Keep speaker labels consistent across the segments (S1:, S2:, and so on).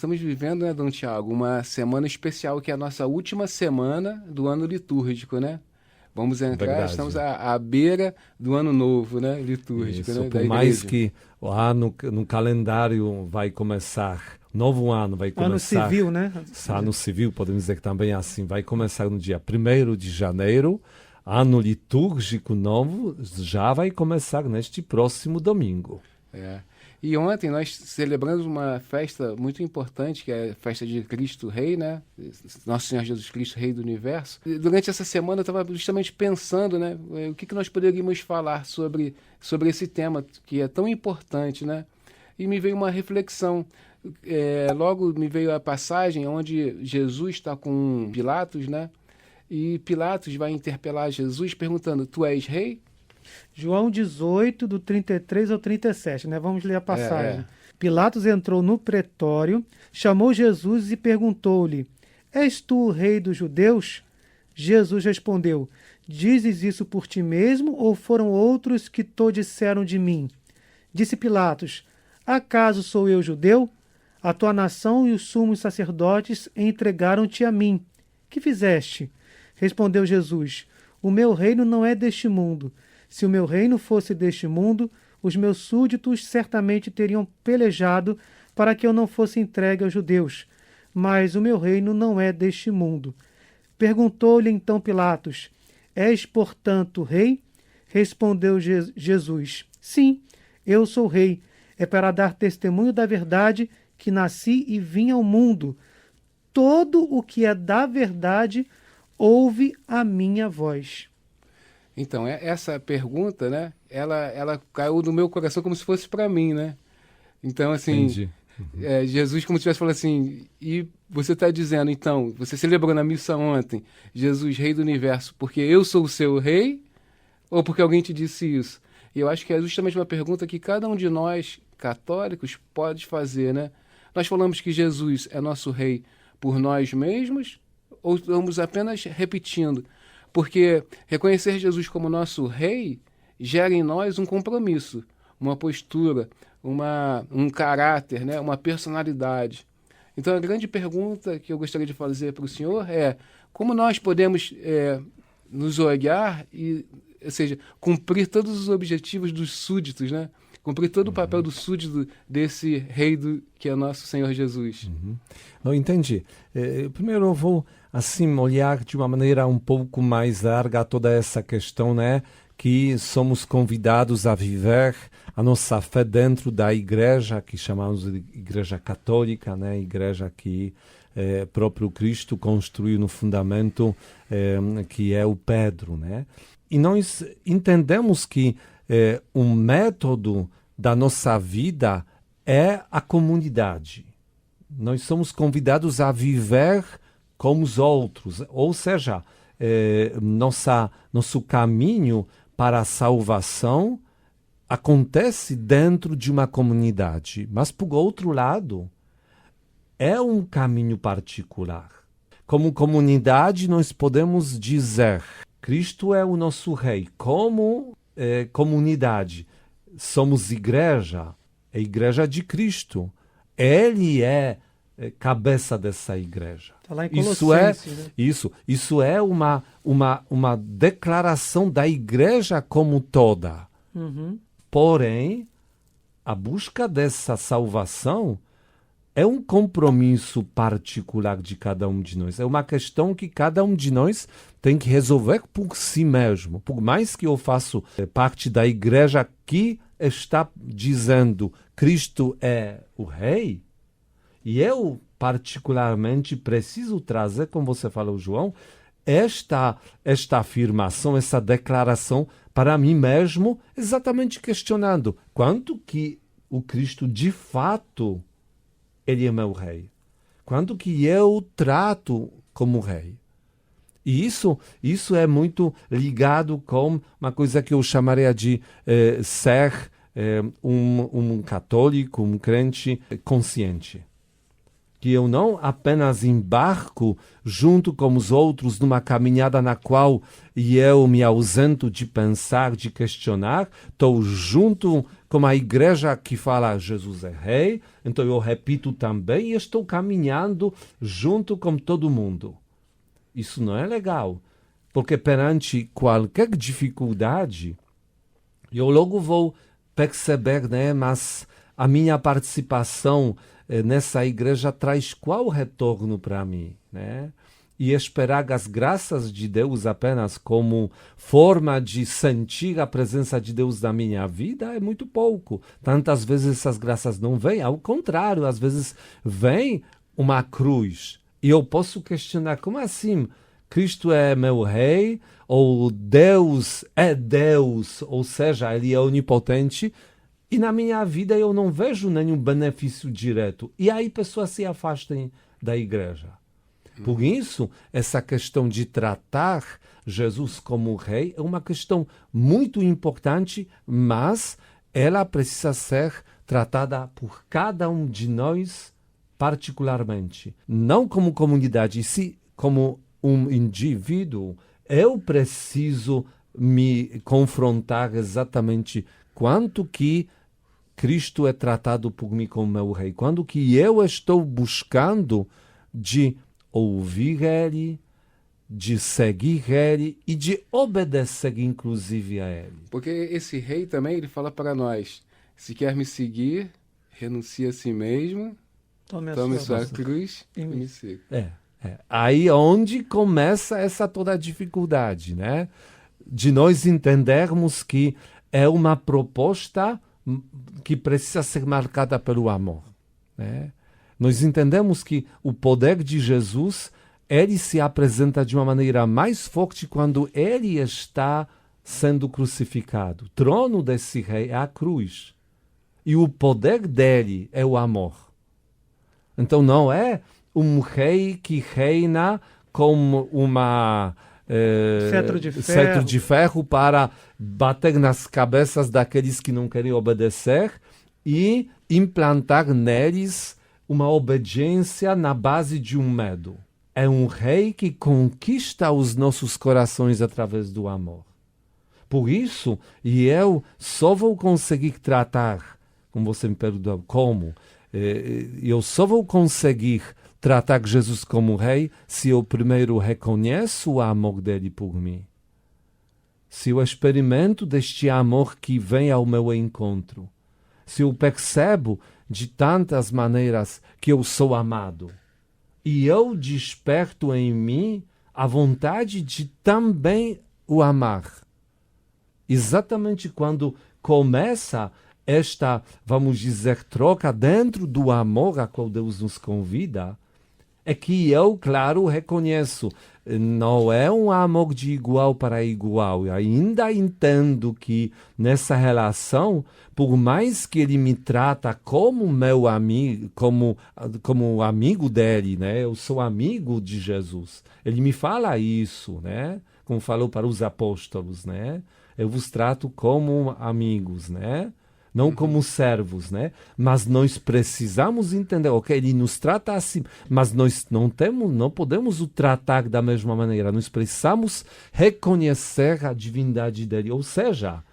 S1: Estamos vivendo, né, Dom Tiago, uma semana especial, que é a nossa última semana do ano litúrgico, né? Vamos entrar, estamos
S2: Verdade.
S1: à beira do ano novo, né, litúrgico,
S2: Isso,
S1: né, da
S2: por mais
S1: igreja.
S2: que o ano no calendário vai começar, novo ano vai
S3: Ano
S2: começar,
S3: civil, né?
S2: ano civil, podemos dizer que também é assim, vai começar no dia 1º de janeiro, ano litúrgico novo já vai começar neste próximo domingo.
S1: É. E ontem nós celebramos uma festa muito importante, que é a festa de Cristo Rei, né? Nosso Senhor Jesus Cristo, Rei do Universo. E durante essa semana eu estava justamente pensando, né? O que nós poderíamos falar sobre esse tema que é tão importante, né? E me veio uma reflexão. Logo me veio a passagem onde Jesus está com Pilatos, né? E Pilatos vai interpelar Jesus perguntando: Tu és rei?
S3: João 18, do 33 ao 37, né? Vamos ler a
S1: É,
S3: passagem.
S1: é.
S3: Pilatos entrou no pretório, chamou Jesus e perguntou-lhe: És tu o rei dos judeus? Jesus respondeu: Dizes isso por ti mesmo ou foram outros que to disseram de mim? Disse Pilatos: Acaso sou eu judeu? A tua nação e os sumos sacerdotes entregaram-te a mim. Que fizeste? Respondeu Jesus: O meu reino não é deste mundo. Se o meu reino fosse deste mundo, os meus súditos certamente teriam pelejado para que eu não fosse entregue aos judeus. Mas o meu reino não é deste mundo. Perguntou-lhe então Pilatos: És, portanto, rei? Respondeu Jesus: Sim, eu sou rei. É para dar testemunho da verdade que nasci e vim ao mundo. Todo o que é da verdade ouve a minha voz.
S1: Então, essa pergunta, né? Ela caiu no meu coração como se fosse para mim, né? Então, assim,
S2: Entendi.
S1: Jesus como se estivesse falando assim, e você está dizendo, então, você celebrou na missa ontem, Jesus, Rei do Universo, porque eu sou o seu rei, ou porque alguém te disse isso? E eu acho que é justamente uma pergunta que cada um de nós, católicos, pode fazer, né? Nós falamos que Jesus é nosso rei por nós mesmos, ou estamos apenas repetindo? Porque reconhecer Jesus como nosso rei gera em nós um compromisso, uma postura, um caráter, né? Uma personalidade. Então, a grande pergunta que eu gostaria de fazer para o senhor é: como nós podemos nos olhar e, ou seja, cumprir todos os objetivos dos súditos, né? Cumprir todo o papel do súdito desse rei que é nosso Senhor Jesus.
S2: Não entendi. Primeiro eu vou assim olhar de uma maneira um pouco mais larga toda essa questão, né? Que somos convidados a viver a nossa fé dentro da igreja, que chamamos de igreja católica, né? Igreja que próprio Cristo construiu no fundamento que é o Pedro, né? E nós entendemos que um método da nossa vida é a comunidade. Nós somos convidados a viver como os outros, ou seja, nosso caminho para a salvação acontece dentro de uma comunidade, mas por outro lado, é um caminho particular. Como comunidade, nós podemos dizer: Cristo é o nosso rei. Como comunidade, somos igreja, a igreja de Cristo. Ele é cabeça dessa igreja.
S3: Está lá em
S2: Isso é
S3: Colossenses, né?
S2: isso é uma declaração da igreja como toda.
S3: Uhum.
S2: Porém, a busca dessa salvação é um compromisso particular de cada um de nós. É uma questão que cada um de nós tem que resolver por si mesmo. Por mais que eu faça parte da igreja que está dizendo Cristo é o rei, e eu particularmente preciso trazer, como você falou, João, esta afirmação, essa declaração para mim mesmo, exatamente questionando quanto que o Cristo de fato ele é meu rei. Quanto que eu trato como rei. E isso é muito ligado com uma coisa que eu chamaria de ser um católico, um crente consciente. que eu não apenas embarco junto com os outros numa caminhada na qual eu me ausento de pensar, de questionar, estou junto com a igreja que fala Jesus é rei, então eu repito também e estou caminhando junto com todo mundo. Isso não é legal, porque perante qualquer dificuldade, eu logo vou perceber, né, mas a minha participação nessa igreja traz qual retorno para mim, né? E esperar as graças de Deus apenas como forma de sentir a presença de Deus na minha vida é muito pouco. Tantas vezes essas graças não vêm, ao contrário, às vezes vem uma cruz. E eu posso questionar, como assim? Cristo é meu rei, ou Deus é Deus, ou seja, ele é onipotente, e na minha vida eu não vejo nenhum benefício direto. E aí pessoas se afastam da igreja. Por isso, essa questão de tratar Jesus como rei é uma questão muito importante, mas ela precisa ser tratada por cada um de nós particularmente. Não como comunidade, sim como um indivíduo. Eu preciso me confrontar exatamente quanto que Cristo é tratado por mim como meu rei, quando que eu estou buscando de ouvir Ele, de seguir Ele e de obedecer inclusive a Ele.
S1: Porque esse rei também, ele fala para nós, se quer me seguir, renuncie a si mesmo, tome sua cruz e me siga.
S2: Aí onde começa essa toda a dificuldade, né? De nós entendermos que é uma proposta que precisa ser marcada pelo amor, né? Nós entendemos que o poder de Jesus, ele se apresenta de uma maneira mais forte quando ele está sendo crucificado. O trono desse rei é a cruz. E o poder dele é o amor. Então não é um rei que reina como uma cetro de ferro para bater nas cabeças daqueles que não querem obedecer e implantar neles uma obediência na base de um medo. É um rei que conquista os nossos corações através do amor. Por isso, e eu só vou conseguir tratar, como você me perguntou, como? Eu só vou conseguir tratar Jesus como rei se eu primeiro reconheço o amor dele por mim. Se eu experimento deste amor que vem ao meu encontro. Se eu percebo de tantas maneiras que eu sou amado. E eu desperto em mim a vontade de também o amar. Exatamente quando começa esta, vamos dizer, troca dentro do amor a qual Deus nos convida, é que eu, claro, reconheço, não é um amor de igual para igual. Eu ainda entendo que nessa relação, por mais que ele me trata como meu amigo, como amigo dele, né? Eu sou amigo de Jesus. Ele me fala isso, né? Como falou para os apóstolos, né? Eu vos trato como amigos, né? Não como servos, né? Mas nós precisamos entender, ok, ele nos trata assim, mas nós não podemos o tratar da mesma maneira. Nós precisamos reconhecer a divindade dele. Ou seja,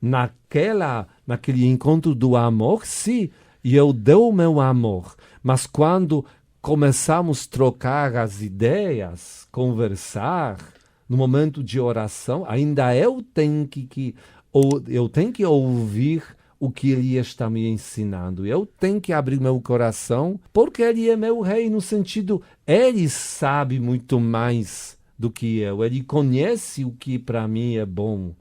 S2: naquele encontro do amor, sim, eu dou o meu amor. Mas quando começamos a trocar as ideias, conversar, no momento de oração, ainda eu tenho que ouvir o que ele está me ensinando. Eu tenho que abrir meu coração, porque ele é meu rei, no sentido, ele sabe muito mais do que eu. Ele conhece o que para mim é bom.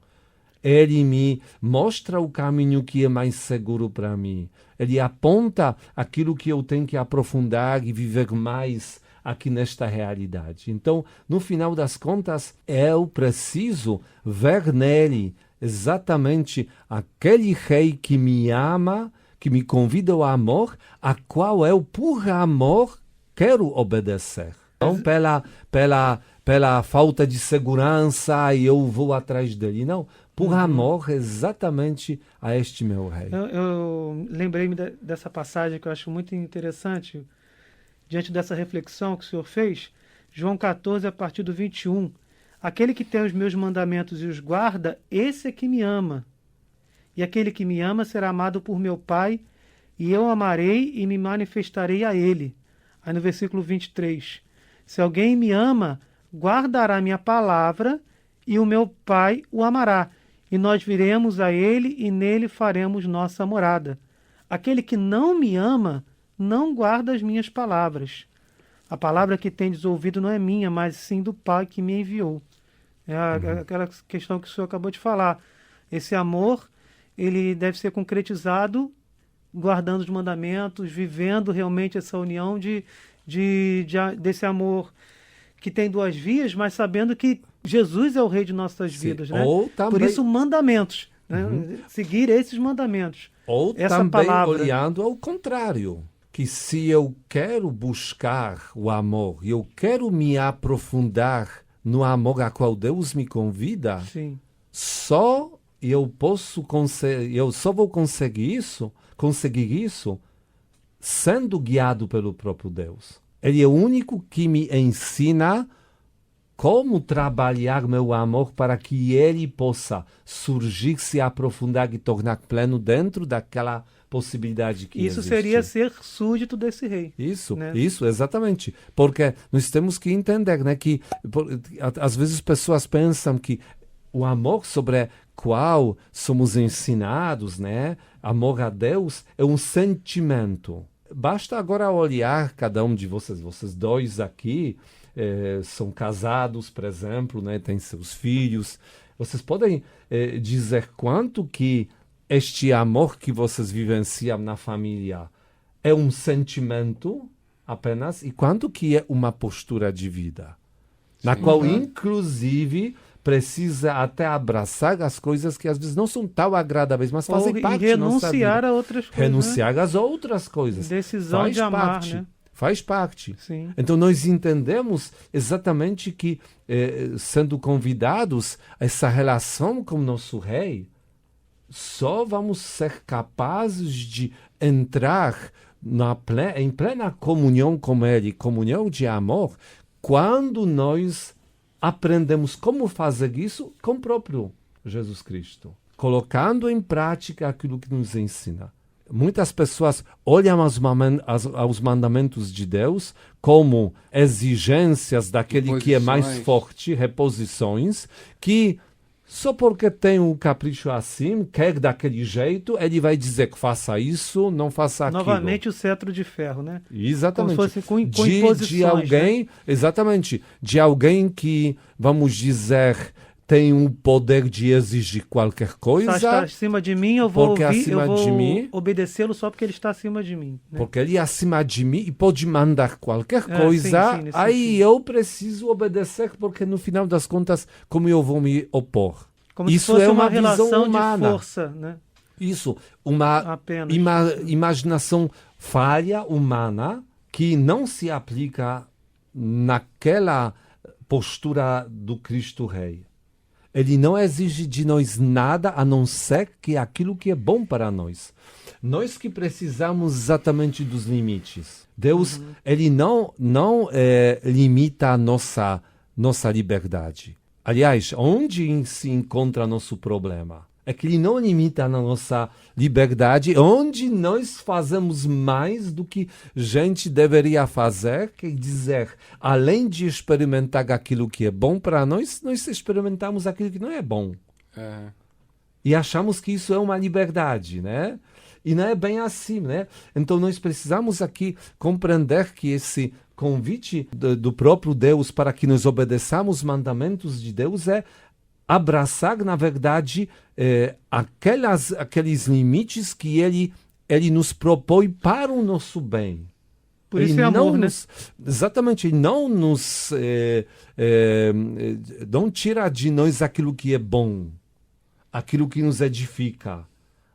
S2: Ele me mostra o caminho que é mais seguro para mim. Ele aponta aquilo que eu tenho que aprofundar e viver mais aqui nesta realidade. Então, no final das contas, eu preciso ver nele exatamente aquele rei que me ama, que me convida ao amor, a qual eu, por amor, quero obedecer. Não pela falta de segurança e eu vou atrás dele. Não, por amor exatamente a este meu rei.
S3: Eu lembrei-me dessa passagem que eu acho muito interessante. diante dessa reflexão que o Senhor fez, João 14, a partir do 21. Aquele que tem os meus mandamentos e os guarda, esse é que me ama. E aquele que me ama será amado por meu Pai, e eu amarei e me manifestarei a ele. Aí no versículo 23. Se alguém me ama, guardará minha palavra, e o meu Pai o amará. E nós viremos a ele, e nele faremos nossa morada. Aquele que não me ama, não guarda as minhas palavras. A palavra que tendes ouvido não é minha, mas sim do Pai que me enviou. Aquela questão que o senhor acabou de falar. Esse amor, ele deve ser concretizado guardando os mandamentos, vivendo realmente essa união desse amor que tem duas vias, mas sabendo que Jesus é o rei de nossas vidas. Né?
S2: Ou também...
S3: Por isso, mandamentos. Né? Seguir esses mandamentos.
S2: Ou
S3: essa
S2: também
S3: palavra.
S2: olhando ao contrário, que se eu quero buscar o amor, eu quero me aprofundar no amor a qual Deus me convida,
S3: Sim.
S2: eu só vou conseguir isso sendo guiado pelo próprio Deus. Ele é o único que me ensina como trabalhar meu amor para que ele possa surgir, se aprofundar e tornar pleno dentro daquela possibilidade que
S3: Isso
S2: existe.
S3: seria ser súdito desse rei.
S2: Isso,
S3: né?
S2: isso, exatamente. Porque nós temos que entender, né, que às vezes as pessoas pensam que o amor sobre qual somos ensinados, né, amor a Deus, é um sentimento. Basta agora olhar cada um de vocês dois aqui, são casados, por exemplo, né, têm seus filhos. Vocês podem dizer quanto que este amor que vocês vivenciam na família é um sentimento apenas e quanto que é uma postura de vida, na qual, inclusive, precisa até abraçar as coisas que às vezes não são tão agradáveis, mas fazem parte da nossa vida.
S3: Renunciar a outras coisas.
S2: Renunciar às outras coisas.
S3: Decisão
S2: faz
S3: de amar,
S2: parte,
S3: né?
S2: Faz parte.
S3: Sim.
S2: Então nós entendemos exatamente que, sendo convidados a essa relação com o nosso rei, só vamos ser capazes de entrar em plena comunhão com ele, comunhão de amor, quando nós aprendemos como fazer isso com o próprio Jesus Cristo, colocando em prática aquilo que nos ensina. Muitas pessoas olham aos mandamentos de Deus como exigências daquele que é mais forte, reposições, que só porque tem um capricho assim, quer daquele jeito, ele vai dizer que faça isso, não faça aquilo.
S3: Novamente o cetro de ferro, né?
S2: Exatamente.
S3: Como se fosse com imposições,
S2: de alguém, né? Exatamente, de alguém que, vamos dizer, tem um poder de exigir qualquer coisa.
S3: Está acima de mim, eu vou obedecê-lo só porque ele está acima de mim. Né?
S2: Porque ele é acima de mim e pode mandar qualquer coisa,
S3: sim,
S2: aí eu preciso obedecer, porque no final das contas, como eu vou me opor?
S3: Como
S2: isso
S3: se fosse
S2: é uma
S3: relação
S2: visão humana.
S3: de força, né?
S2: Isso, uma imaginação falha humana que não se aplica naquela postura do Cristo Rei. Ele não exige de nós nada a não ser que aquilo que é bom para nós. Nós que precisamos exatamente dos limites. Deus, ele não limita a nossa liberdade. Aliás, onde se encontra nosso problema? É que ele não limita a nossa liberdade, onde nós fazemos mais do que gente deveria fazer, quer dizer, além de experimentar aquilo que é bom para nós, nós experimentamos aquilo que não é bom. E achamos que isso é uma liberdade, né? E não é bem assim, né? Então nós precisamos aqui compreender que esse convite do próprio Deus para que nós obedeçamos os mandamentos de Deus é abraçar, na verdade, aqueles limites que ele nos propõe para o nosso bem.
S3: Por isso é amor, né?
S2: Exatamente, ele não nos não tira de nós aquilo que é bom, aquilo que nos edifica,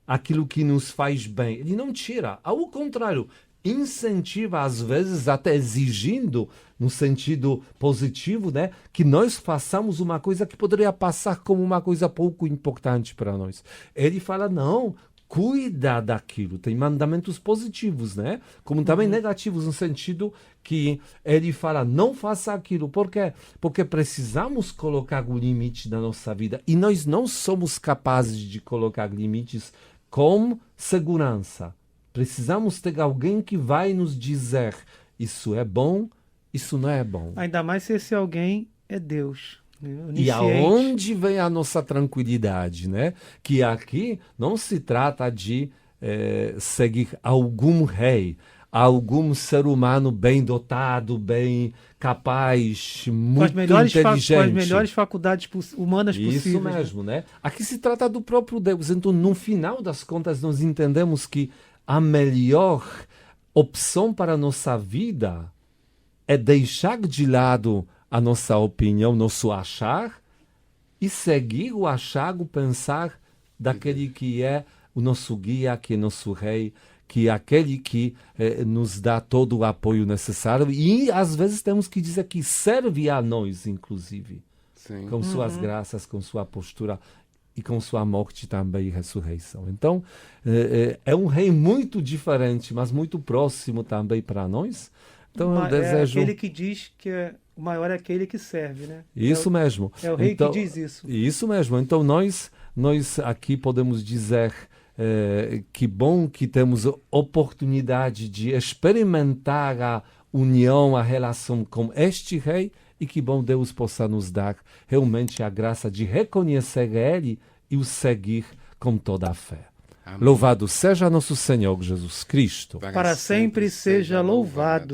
S2: aquilo que nos faz bem. Ele não tira, ao contrário, incentiva, às vezes até exigindo, no sentido positivo, né, que nós façamos uma coisa que poderia passar como uma coisa pouco importante para nós. Ele fala, não, cuida daquilo. Tem mandamentos positivos, né? Como também negativos, no sentido que ele fala, não faça aquilo. Por quê? Porque precisamos colocar o limite na nossa vida. E nós não somos capazes de colocar limites com segurança. Precisamos ter alguém que vai nos dizer, isso é bom, isso não é bom.
S3: Ainda mais se esse alguém é Deus.
S2: E aonde vem a nossa tranquilidade, né? Que aqui não se trata de seguir algum rei, algum ser humano bem dotado, bem capaz, muito inteligente.
S3: Com as melhores faculdades humanas possíveis.
S2: Isso mesmo, né? Aqui se trata do próprio Deus. Então, no final das contas, nós entendemos que a melhor opção para a nossa vida é deixar de lado a nossa opinião, nosso achar, e seguir o achar, o pensar daquele que é o nosso guia, que é nosso rei, que é aquele que nos dá todo o apoio necessário e, às vezes, temos que dizer que serve a nós, inclusive,
S1: Sim.
S2: com suas graças, com sua postura e com sua morte também e ressurreição. Então, é um rei muito diferente, mas muito próximo também para nós. Então, eu desejo...
S3: É aquele que diz que o maior é aquele que serve, né?
S2: Isso mesmo.
S3: É o rei
S2: então,
S3: que diz isso.
S2: Isso mesmo. Então, nós aqui podemos dizer que bom que temos a oportunidade de experimentar a união, a relação com este rei, e que bom Deus possa nos dar realmente a graça de reconhecer ele e o seguir com toda a fé.
S1: Amém.
S2: Louvado seja nosso Senhor Jesus Cristo.
S3: Para sempre seja louvado.